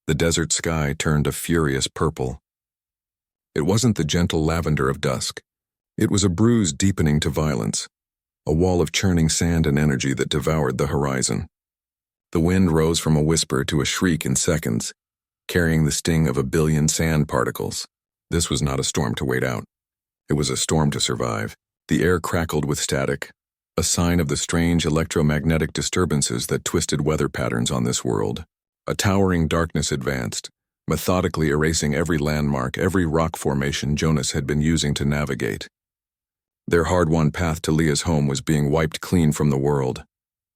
The desert sky turned a furious purple. It wasn't the gentle lavender of dusk. It was a bruise deepening to violence, a wall of churning sand and energy that devoured the horizon. The wind rose from a whisper to a shriek in seconds, carrying the sting of 1 billion sand particles. This was not a storm to wait out. It was a storm to survive. The air crackled with static, a sign of the strange electromagnetic disturbances that twisted weather patterns on this world. A towering darkness advanced, methodically erasing every landmark, every rock formation Jonas had been using to navigate. Their hard-won path to Leah's home was being wiped clean from the world.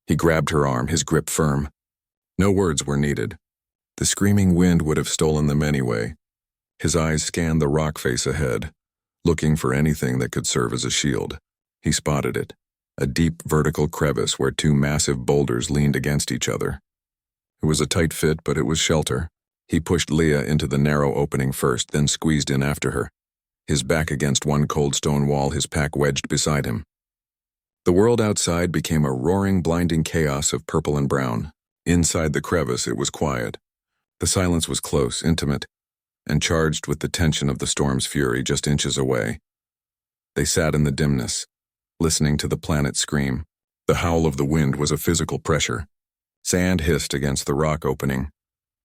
He grabbed her arm, his grip firm. No words were needed. The screaming wind would have stolen them anyway. His eyes scanned the rock face ahead, looking for anything that could serve as a shield. He spotted it, a deep vertical crevice where two massive boulders leaned against each other. It was a tight fit, but it was shelter. He pushed Leah into the narrow opening first, then squeezed in after her, his back against one cold stone wall, his pack wedged beside him. The world outside became a roaring, blinding chaos of purple and brown. Inside the crevice, it was quiet. The silence was close, intimate, and charged with the tension of the storm's fury just inches away. They sat in the dimness, listening to the planet scream. The howl of the wind was a physical pressure. Sand hissed against the rock opening,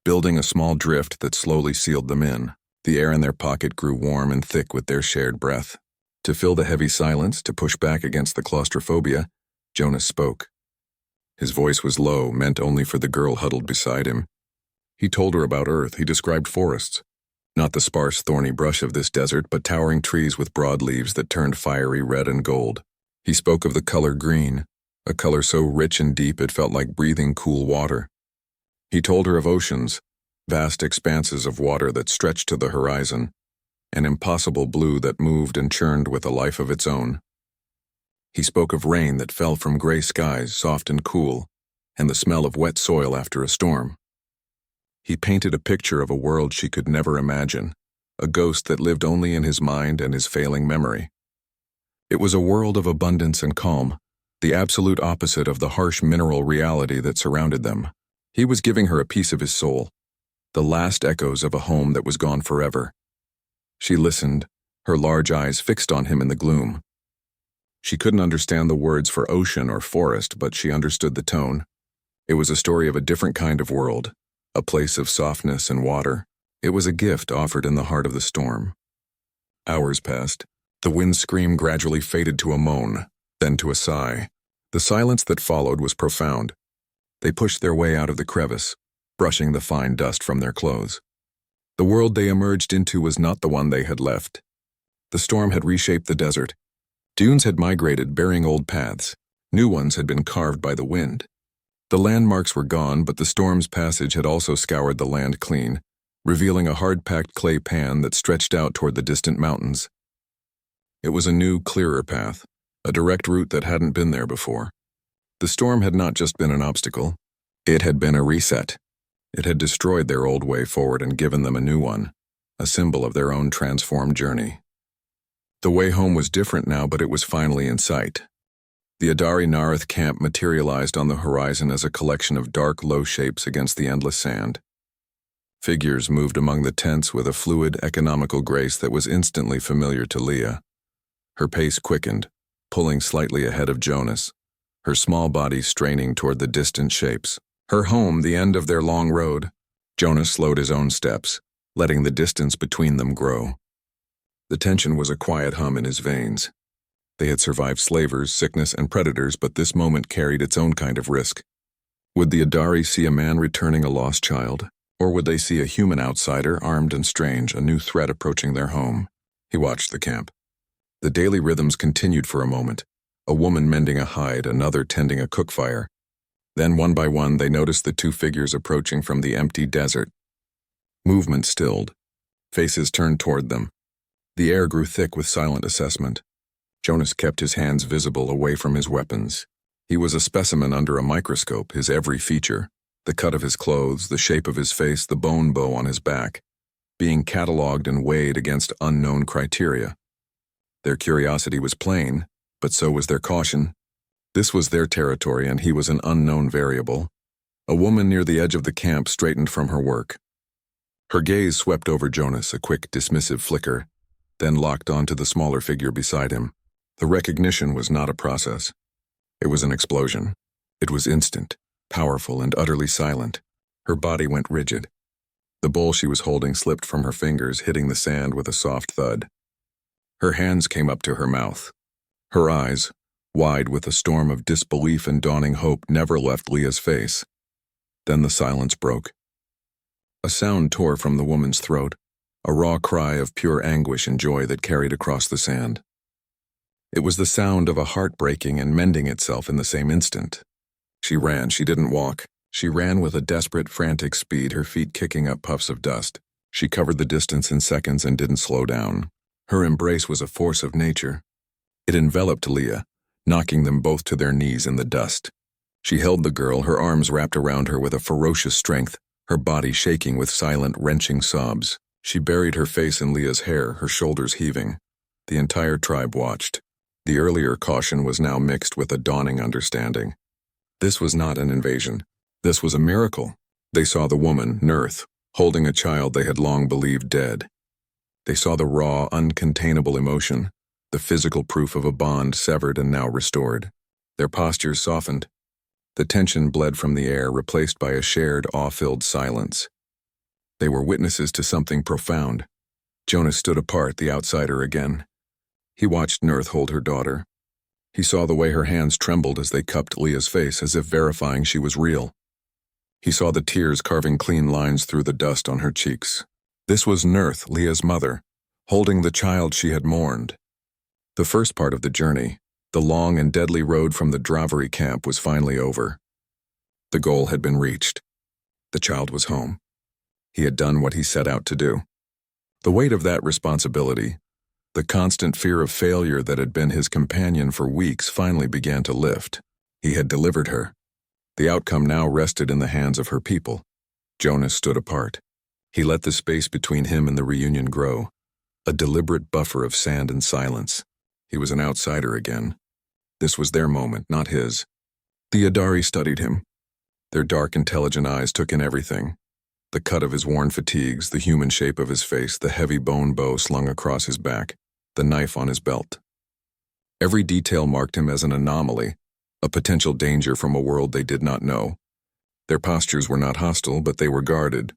building a small drift that slowly sealed them in. The air in their pocket grew warm and thick with their shared breath. To fill the heavy silence, to push back against the claustrophobia, Jonas spoke. His voice was low, meant only for the girl huddled beside him. He told her about Earth. He described forests. Not the sparse, thorny brush of this desert, but towering trees with broad leaves that turned fiery red and gold. He spoke of the color green, a color so rich and deep it felt like breathing cool water. He told her of oceans, vast expanses of water that stretched to the horizon, an impossible blue that moved and churned with a life of its own. He spoke of rain that fell from gray skies, soft and cool, and the smell of wet soil after a storm. He painted a picture of a world she could never imagine, a ghost that lived only in his mind and his failing memory. It was a world of abundance and calm, the absolute opposite of the harsh mineral reality that surrounded them. He was giving her a piece of his soul, the last echoes of a home that was gone forever. She listened, her large eyes fixed on him in the gloom. She couldn't understand the words for ocean or forest, but she understood the tone. It was a story of a different kind of world, a place of softness and water. It was a gift offered in the heart of the storm. Hours passed. The wind's scream gradually faded to a moan, then to a sigh. The silence that followed was profound. They pushed their way out of the crevice, brushing the fine dust from their clothes. The world they emerged into was not the one they had left. The storm had reshaped the desert. Dunes had migrated, bearing old paths. New ones had been carved by the wind. The landmarks were gone, but the storm's passage had also scoured the land clean, revealing a hard-packed clay pan that stretched out toward the distant mountains. It was a new, clearer path, a direct route that hadn't been there before. The storm had not just been an obstacle. It had been a reset. It had destroyed their old way forward and given them a new one, a symbol of their own transformed journey. The way home was different now, but it was finally in sight. The Adari Narith camp materialized on the horizon as a collection of dark, low shapes against the endless sand. Figures moved among the tents with a fluid, economical grace that was instantly familiar to Leah. Her pace quickened, pulling slightly ahead of Jonas, her small body straining toward the distant shapes. Her home, the end of their long road. Jonas slowed his own steps, letting the distance between them grow. The tension was a quiet hum in his veins. They had survived slavers, sickness, and predators, but this moment carried its own kind of risk. Would the Adari see a man returning a lost child, or would they see a human outsider, armed and strange, a new threat approaching their home? He watched the camp. The daily rhythms continued for a moment, a woman mending a hide, another tending a cook fire. Then, one by one, they noticed the two figures approaching from the empty desert. Movement stilled. Faces turned toward them. The air grew thick with silent assessment. Jonas kept his hands visible away from his weapons. He was a specimen under a microscope, his every feature, the cut of his clothes, the shape of his face, the bone bow on his back, being catalogued and weighed against unknown criteria. Their curiosity was plain, but so was their caution. This was their territory, and he was an unknown variable. A woman near the edge of the camp straightened from her work. Her gaze swept over Jonas, a quick, dismissive flicker, then locked onto the smaller figure beside him. The recognition was not a process. It was an explosion. It was instant, powerful, and utterly silent. Her body went rigid. The bowl she was holding slipped from her fingers, hitting the sand with a soft thud. Her hands came up to her mouth. Her eyes, wide with a storm of disbelief and dawning hope, never left Leah's face. Then the silence broke. A sound tore from the woman's throat, a raw cry of pure anguish and joy that carried across the sand. It was the sound of a heart breaking and mending itself in the same instant. She ran, she didn't walk. She ran with a desperate, frantic speed, her feet kicking up puffs of dust. She covered the distance in seconds and didn't slow down. Her embrace was a force of nature. It enveloped Leah, knocking them both to their knees in the dust. She held the girl, her arms wrapped around her with a ferocious strength, her body shaking with silent, wrenching sobs. She buried her face in Leah's hair, her shoulders heaving. The entire tribe watched. The earlier caution was now mixed with a dawning understanding. This was not an invasion. This was a miracle. They saw the woman, Nurth, holding a child they had long believed dead. They saw the raw, uncontainable emotion, the physical proof of a bond severed and now restored. Their postures softened. The tension bled from the air, replaced by a shared, awe-filled silence. They were witnesses to something profound. Jonas stood apart, the outsider again. He watched Nurth hold her daughter. He saw the way her hands trembled as they cupped Leah's face, as if verifying she was real. He saw the tears carving clean lines through the dust on her cheeks. This was Nurth, Leah's mother, holding the child she had mourned. The first part of the journey, the long and deadly road from the Dravery camp, was finally over. The goal had been reached. The child was home. He had done what he set out to do. The weight of that responsibility, the constant fear of failure that had been his companion for weeks, finally began to lift. He had delivered her. The outcome now rested in the hands of her people. Jonas stood apart. He let the space between him and the reunion grow, a deliberate buffer of sand and silence. He was an outsider again. This was their moment, not his. The Adari studied him. Their dark, intelligent eyes took in everything. The cut of his worn fatigues, the human shape of his face, the heavy bone bow slung across his back, the knife on his belt. Every detail marked him as an anomaly, a potential danger from a world they did not know. Their postures were not hostile, but they were guarded.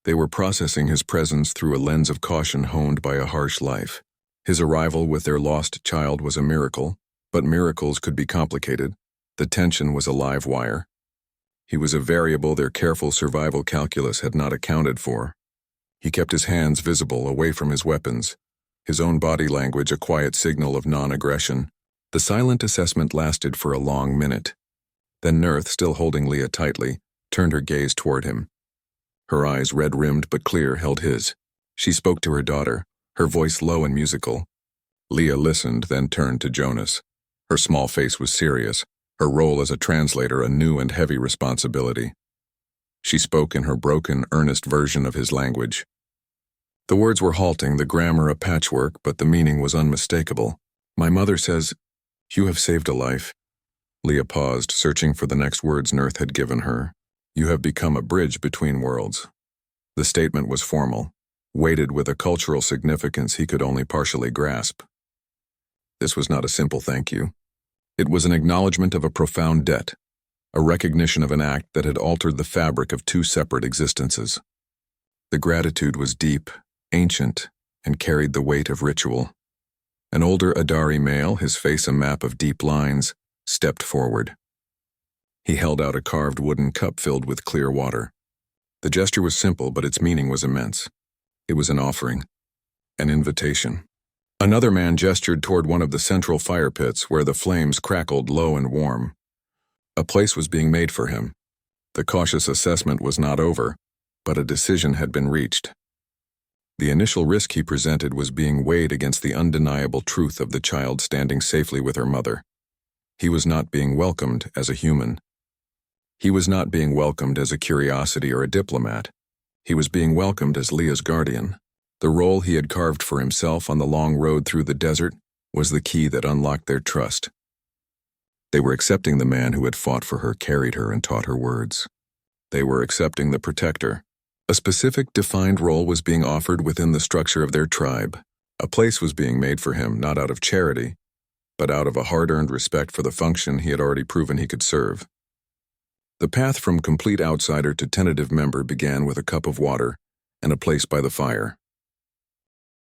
They were processing his presence through a lens of caution honed by a harsh life. His arrival with their lost child was a miracle, but miracles could be complicated. The tension was a live wire. He was a variable their careful survival calculus had not accounted for. He kept his hands visible, away from his weapons, his own body language a quiet signal of non-aggression. The silent assessment lasted for a long minute. Then Nurth, still holding Leah tightly, turned her gaze toward him. Her eyes, red-rimmed but clear, held his. She spoke to her daughter, her voice low and musical. Leah listened, then turned to Jonas. Her small face was serious, her role as a translator a new and heavy responsibility. She spoke in her broken, earnest version of his language. The words were halting, the grammar a patchwork, but the meaning was unmistakable. "My mother says, you have saved a life." Leah paused, searching for the next words Nurth had given her. "You have become a bridge between worlds." The statement was formal, weighted with a cultural significance he could only partially grasp. This was not a simple thank you. It was an acknowledgement of a profound debt, a recognition of an act that had altered the fabric of two separate existences. The gratitude was deep, ancient, and carried the weight of ritual. An older Adari male, his face a map of deep lines, stepped forward. He held out a carved wooden cup filled with clear water. The gesture was simple, but its meaning was immense. It was an offering, an invitation. Another man gestured toward one of the central fire pits where the flames crackled low and warm. A place was being made for him. The cautious assessment was not over, but a decision had been reached. The initial risk he presented was being weighed against the undeniable truth of the child standing safely with her mother. He was not being welcomed as a human. He was not being welcomed as a curiosity or a diplomat. He was being welcomed as Leah's guardian. The role he had carved for himself on the long road through the desert was the key that unlocked their trust. They were accepting the man who had fought for her, carried her, and taught her words. They were accepting the protector. A specific, defined role was being offered within the structure of their tribe. A place was being made for him, not out of charity, but out of a hard-earned respect for the function he had already proven he could serve. The path from complete outsider to tentative member began with a cup of water and a place by the fire.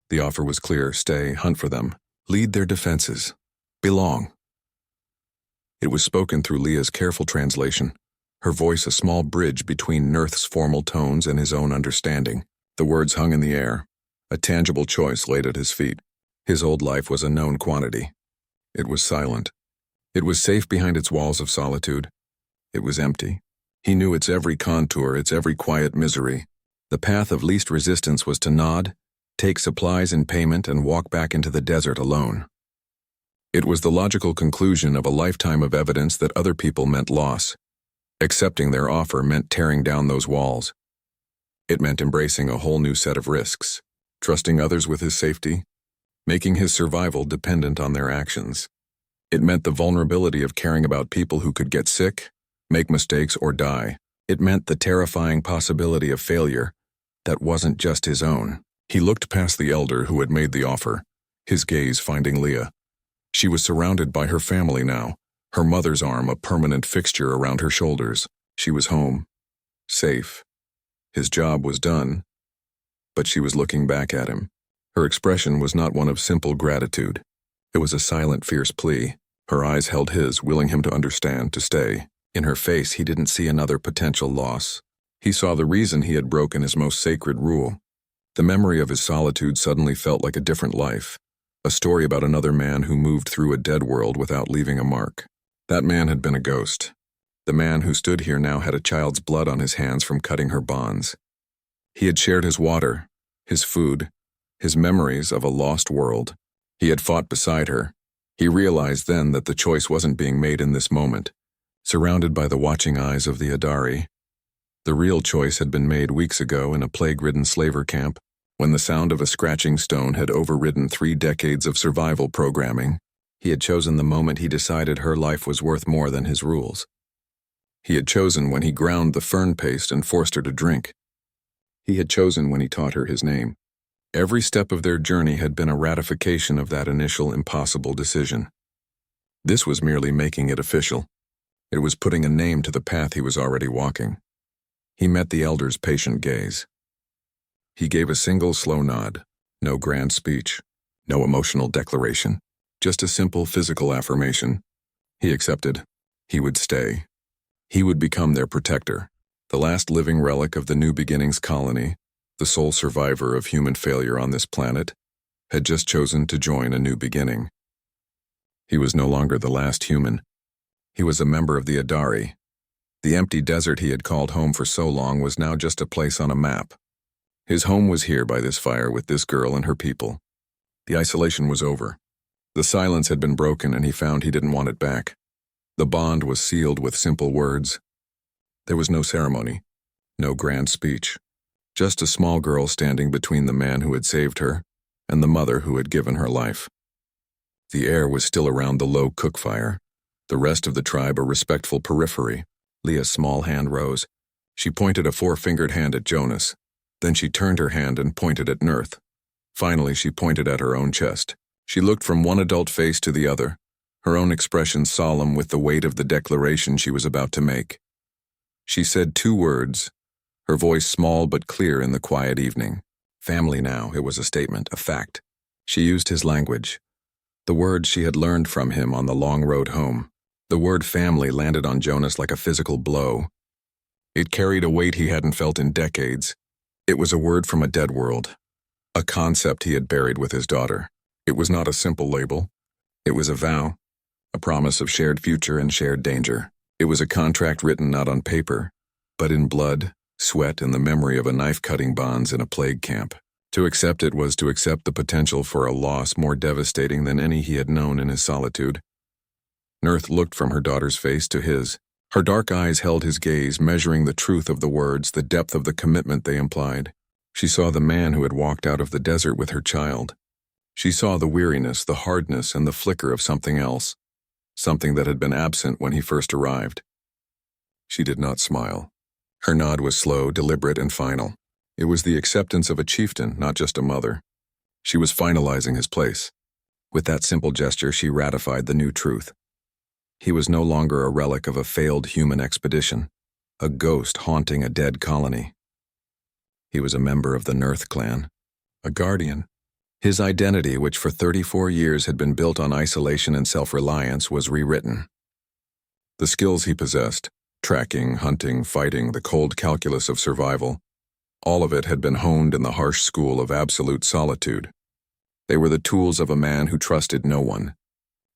The offer was clear: stay, hunt for them, lead their defenses, belong. It was spoken through Leah's careful translation, her voice a small bridge between Nurth's formal tones and his own understanding. The words hung in the air, a tangible choice laid at his feet. His old life was a known quantity. It was silent. It was safe behind its walls of solitude. It was empty. He knew its every contour, its every quiet misery. The path of least resistance was to nod, take supplies in payment, and walk back into the desert alone. It was the logical conclusion of a lifetime of evidence that other people meant loss. Accepting their offer meant tearing down those walls. It meant embracing a whole new set of risks, trusting others with his safety, making his survival dependent on their actions. It meant the vulnerability of caring about people who could get sick, make mistakes, or die. It meant the terrifying possibility of failure that wasn't just his own. He looked past the elder who had made the offer, his gaze finding Leah. She was surrounded by her family now, her mother's arm a permanent fixture around her shoulders. She was home, safe. His job was done, but she was looking back at him. Her expression was not one of simple gratitude. It was a silent, fierce plea. Her eyes held his, willing him to understand, to stay. In her face, he didn't see another potential loss. He saw the reason he had broken his most sacred rule. The memory of his solitude suddenly felt like a different life, a story about another man who moved through a dead world without leaving a mark. That man had been a ghost. The man who stood here now had a child's blood on his hands from cutting her bonds. He had shared his water, his food, his memories of a lost world. He had fought beside her. He realized then that the choice wasn't being made in this moment, surrounded by the watching eyes of the Adari. The real choice had been made weeks ago in a plague-ridden slaver camp, when the sound of a scratching stone had overridden 3 decades of survival programming. He had chosen the moment he decided her life was worth more than his rules. He had chosen when he ground the fern paste and forced her to drink. He had chosen when he taught her his name. Every step of their journey had been a ratification of that initial impossible decision. This was merely making it official. It was putting a name to the path he was already walking. He met the elder's patient gaze. He gave a single slow nod, no grand speech, no emotional declaration, just a simple physical affirmation. He accepted. He would stay. He would become their protector, the last living relic of the New Beginnings colony, the sole survivor of human failure on this planet, had just chosen to join a new beginning. He was no longer the last human. He was a member of the Adari. The empty desert he had called home for so long was now just a place on a map. His home was here by this fire with this girl and her people. The isolation was over. The silence had been broken and he found he didn't want it back. The bond was sealed with simple words. There was no ceremony, no grand speech, just a small girl standing between the man who had saved her and the mother who had given her life. The air was still around the low cook fire, the rest of the tribe a respectful periphery. Leah's small hand rose. She pointed a 4-fingered hand at Jonas. Then she turned her hand and pointed at Nirth. Finally, she pointed at her own chest. She looked from one adult face to the other, her own expression solemn with the weight of the declaration she was about to make. She said 2 words, her voice small but clear in the quiet evening. Family now, it was a statement, a fact. She used his language, the words she had learned from him on the long road home. The word family landed on Jonas like a physical blow. It carried a weight he hadn't felt in decades. It was a word from a dead world, a concept he had buried with his daughter. It was not a simple label. It was a vow, a promise of shared future and shared danger. It was a contract written not on paper, but in blood, sweat, and the memory of a knife-cutting bonds in a plague camp. To accept it was to accept the potential for a loss more devastating than any he had known in his solitude. Nirth looked from her daughter's face to his. Her dark eyes held his gaze, measuring the truth of the words, the depth of the commitment they implied. She saw the man who had walked out of the desert with her child. She saw the weariness, the hardness, and the flicker of something else, something that had been absent when he first arrived. She did not smile. Her nod was slow, deliberate, and final. It was the acceptance of a chieftain, not just a mother. She was finalizing his place. With that simple gesture, she ratified the new truth. He was no longer a relic of a failed human expedition, a ghost haunting a dead colony. He was a member of the Nirth clan, a guardian. His identity, which for 34 years had been built on isolation and self-reliance, was rewritten. The skills he possessed, tracking, hunting, fighting, the cold calculus of survival, all of it had been honed in the harsh school of absolute solitude. They were the tools of a man who trusted no one.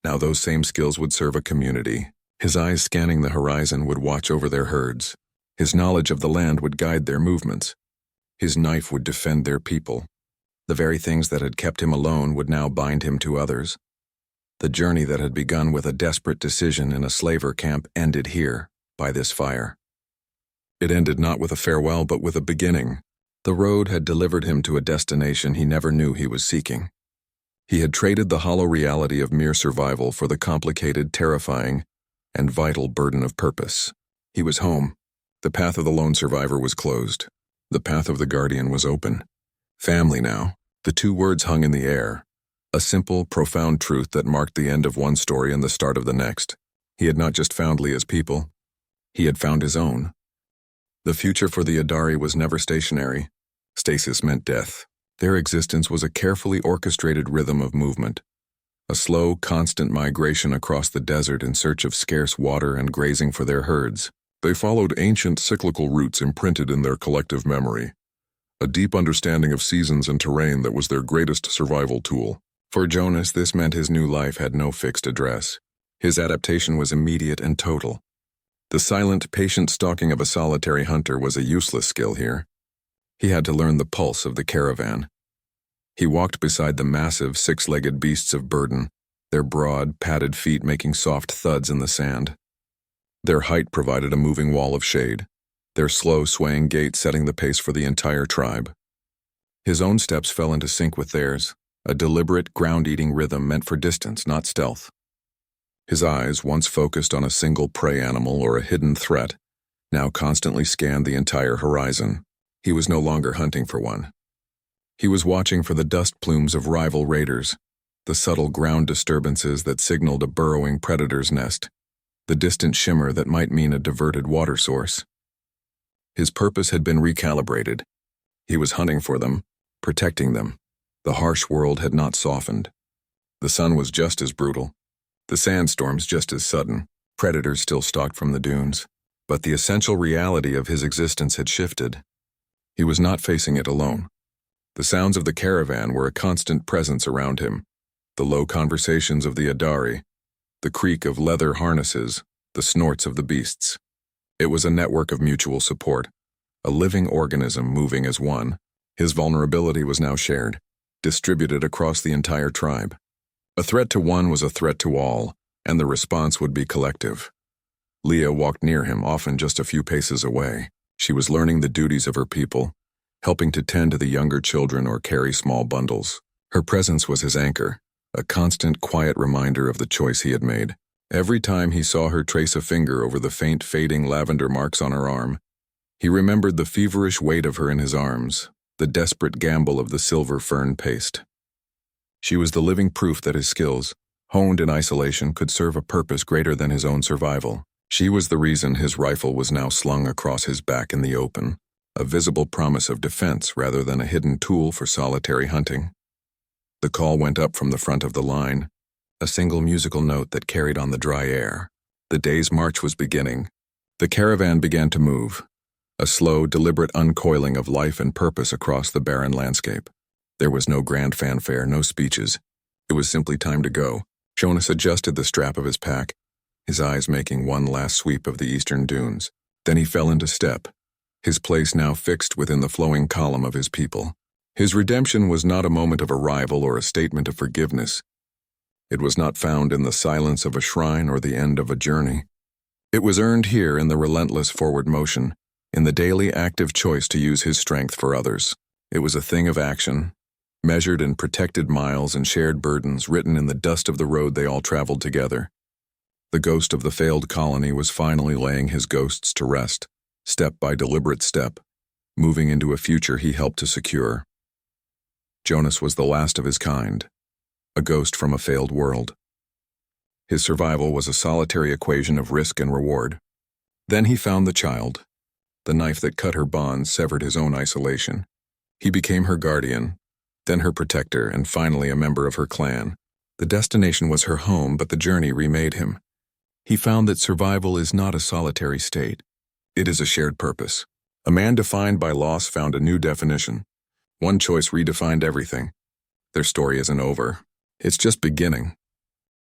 Now those same skills would serve a community. His eyes scanning the horizon would watch over their herds. His knowledge of the land would guide their movements. His knife would defend their people. The very things that had kept him alone would now bind him to others. The journey that had begun with a desperate decision in a slaver camp ended here, by this fire. It ended not with a farewell but with a beginning. The road had delivered him to a destination he never knew he was seeking. He had traded the hollow reality of mere survival for the complicated, terrifying, and vital burden of purpose. He was home. The path of the lone survivor was closed. The path of the guardian was open. Family now. The two words hung in the air. A simple, profound truth that marked the end of one story and the start of the next. He had not just found Leah's people. He had found his own. The future for the Adari was never stationary. Stasis meant death. Their existence was a carefully orchestrated rhythm of movement. A slow, constant migration across the desert in search of scarce water and grazing for their herds. They followed ancient cyclical routes imprinted in their collective memory. A deep understanding of seasons and terrain that was their greatest survival tool. For Jonas, this meant his new life had no fixed address. His adaptation was immediate and total. The silent, patient stalking of a solitary hunter was a useless skill here. He had to learn the pulse of the caravan. He walked beside the massive, six-legged beasts of burden, their broad, padded feet making soft thuds in the sand. Their height provided a moving wall of shade, their slow, swaying gait setting the pace for the entire tribe. His own steps fell into sync with theirs, a deliberate, ground-eating rhythm meant for distance, not stealth. His eyes, once focused on a single prey animal or a hidden threat, now constantly scanned the entire horizon. He was no longer hunting for one. He was watching for the dust plumes of rival raiders, the subtle ground disturbances that signaled a burrowing predator's nest, the distant shimmer that might mean a diverted water source. His purpose had been recalibrated. He was hunting for them, protecting them. The harsh world had not softened. The sun was just as brutal, the sandstorms just as sudden, predators still stalked from the dunes, but the essential reality of his existence had shifted. He was not facing it alone. The sounds of the caravan were a constant presence around him, the low conversations of the Adari, the creak of leather harnesses, the snorts of the beasts. It was a network of mutual support, a living organism moving as one. His vulnerability was now shared, distributed across the entire tribe. A threat to one was a threat to all, and the response would be collective. Leah walked near him, often just a few paces away. She was learning the duties of her people, helping to tend to the younger children or carry small bundles. Her presence was his anchor, a constant, quiet reminder of the choice he had made. Every time he saw her trace a finger over the faint, fading lavender marks on her arm, he remembered the feverish weight of her in his arms, the desperate gamble of the silver fern paste. She was the living proof that his skills, honed in isolation, could serve a purpose greater than his own survival. She was the reason his rifle was now slung across his back in the open, a visible promise of defense rather than a hidden tool for solitary hunting. The call went up from the front of the line, a single musical note that carried on the dry air. The day's march was beginning. The caravan began to move, a slow, deliberate uncoiling of life and purpose across the barren landscape. There was no grand fanfare, no speeches. It was simply time to go. Jonas adjusted the strap of his pack, his eyes making one last sweep of the eastern dunes. Then he fell into step, his place now fixed within the flowing column of his people. His redemption was not a moment of arrival or a statement of forgiveness. It was not found in the silence of a shrine or the end of a journey. It was earned here in the relentless forward motion, in the daily active choice to use his strength for others. It was a thing of action, measured in protected miles and shared burdens written in the dust of the road they all traveled together. The ghost of the failed colony was finally laying his ghosts to rest, step by deliberate step, moving into a future he helped to secure. Jonas was the last of his kind, a ghost from a failed world. His survival was a solitary equation of risk and reward. Then he found the child. The knife that cut her bonds severed his own isolation. He became her guardian, then her protector, and finally a member of her clan. The destination was her home, but the journey remade him. He found that survival is not a solitary state. It is a shared purpose. A man defined by loss found a new definition. One choice redefined everything. Their story isn't over. It's just beginning.